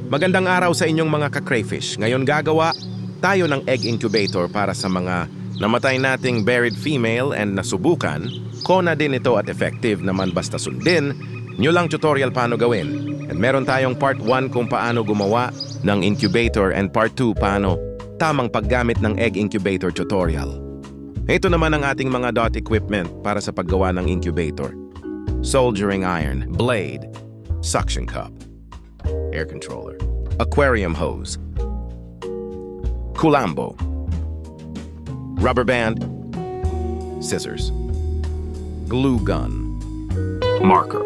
Magandang araw sa inyong mga ka-crayfish. Ngayon gagawa tayo ng egg incubator para sa mga namatay nating buried female and nasubukan. Kona din ito at effective naman basta sundin nyo lang tutorial paano gawin. At meron tayong part 1 kung paano gumawa ng incubator and part 2 paano tamang paggamit ng egg incubator tutorial. Ito naman ang ating mga dot equipment para sa paggawa ng incubator. Soldering iron, blade, suction cup, air controller, aquarium hose, kulambo, rubber band, scissors, glue gun, marker,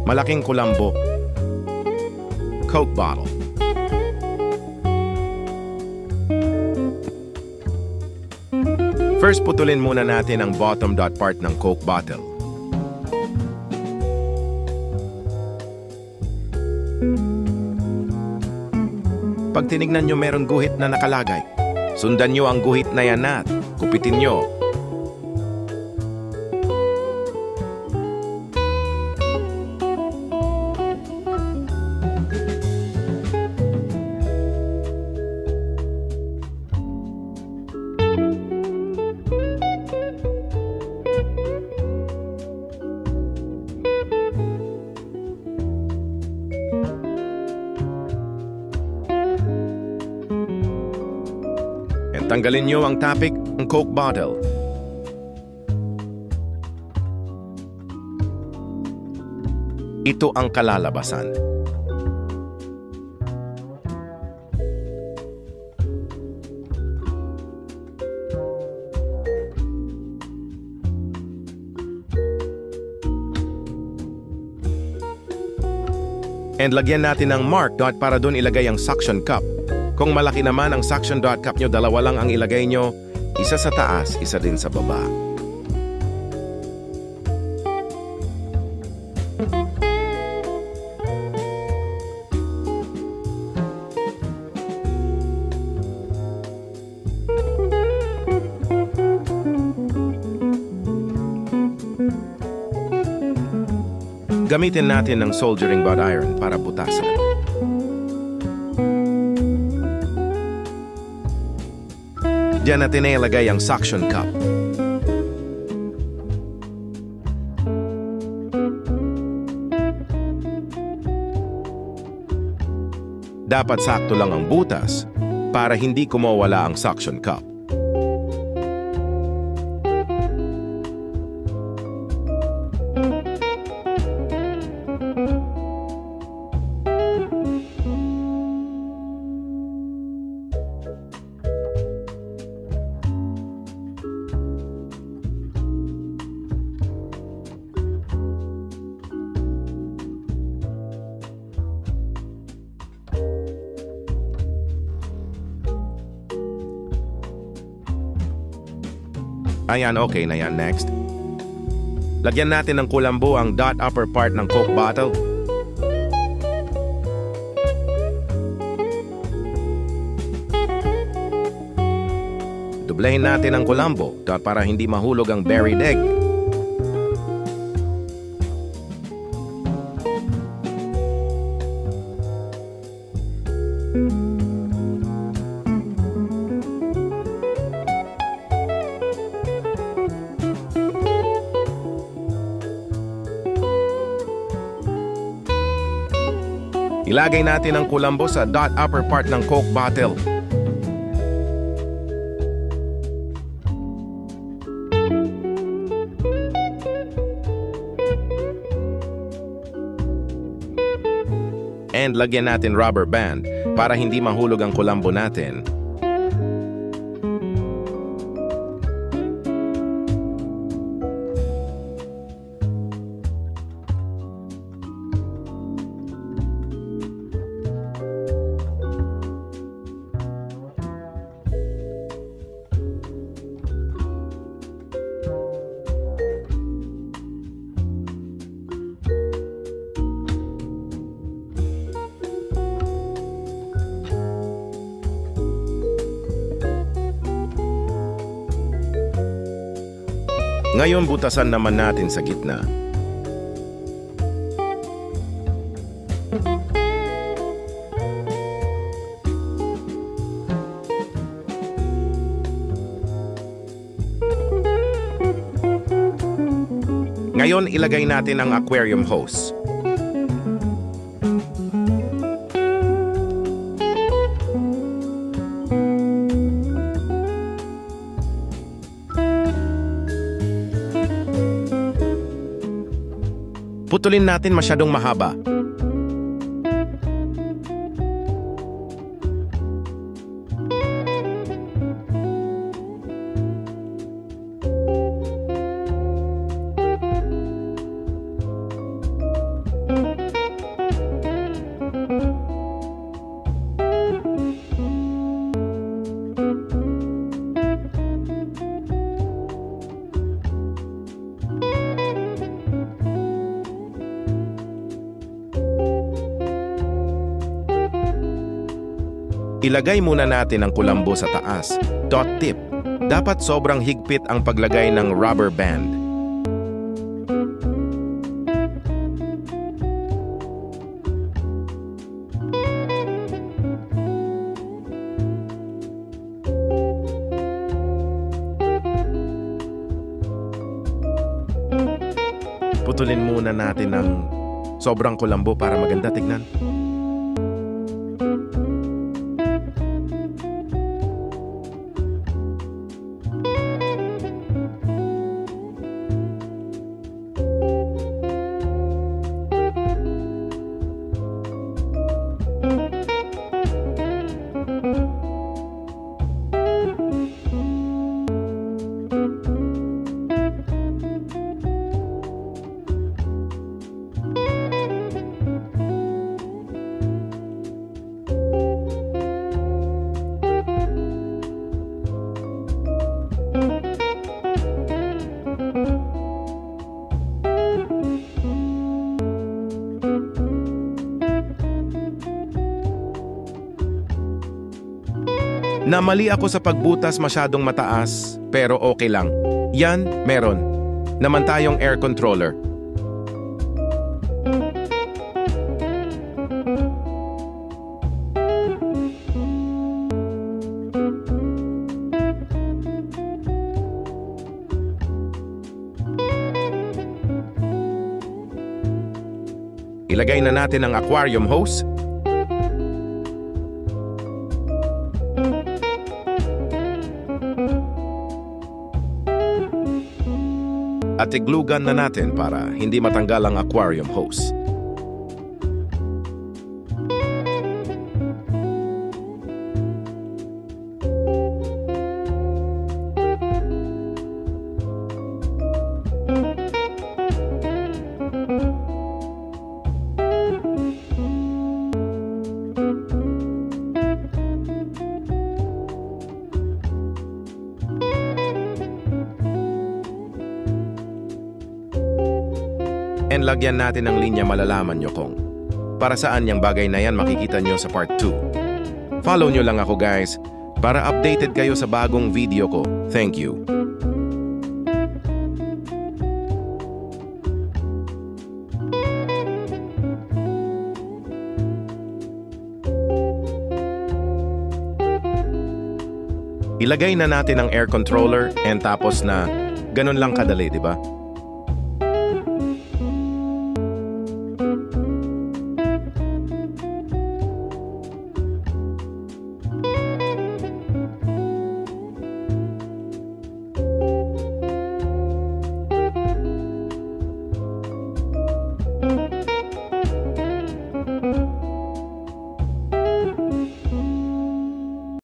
malaking kulambo, Coke bottle, first putulin muna natin ang bottom dot part ng Coke bottle. Pag tinignan nyo meron guhit na nakalagay, sundan nyo ang guhit na yan at kupitin nyo. Tanggalin nyo ang tapik ng Coke bottle. Ito ang kalalabasan. And lagyan natin ng mark dot para doon ilagay ang suction cup. Kung malaki naman ang suction dot cup nyo, dalawa lang ang ilagay nyo, isa sa taas, isa din sa baba. Gamitin natin ng soldering rod iron para butasan. Diyan natin ilagay ang suction cup. Dapat sakto lang ang butas para hindi kumawala ang suction cup. Ayan, okay na yan. Next. Lagyan natin ng kulambo ang dot upper part ng Coke bottle. Dublehin natin ang kulambo dot para hindi mahulog ang buried egg. Ilagay natin ang kulambo sa dot upper part ng Coke bottle. And lagyan natin rubber band para hindi mahulog ang kulambo natin. Ngayon butasan naman natin sa gitna. Ngayon, ilagay natin ang aquarium hose. Putulin natin masyadong mahaba. Ilagay muna natin ang kulambo sa taas. Dot tip. Dapat sobrang higpit ang paglagay ng rubber band. Putulin muna natin ng sobrang kulambo para maganda tignan. Namali ako sa pagbutas masyadong mataas, pero okay lang. Yan, meron. Naman tayong air controller. Ilagay na natin ang aquarium hose. At iglugan na natin para hindi matanggal ang aquarium hose. And lagyan natin ng linya, malalaman nyo kung para saan yung bagay na yan, makikita nyo sa part 2. Follow nyo lang ako guys para updated kayo sa bagong video ko. Thank you. Ilagay na natin ang air controller and tapos na ganun lang kadali, di ba?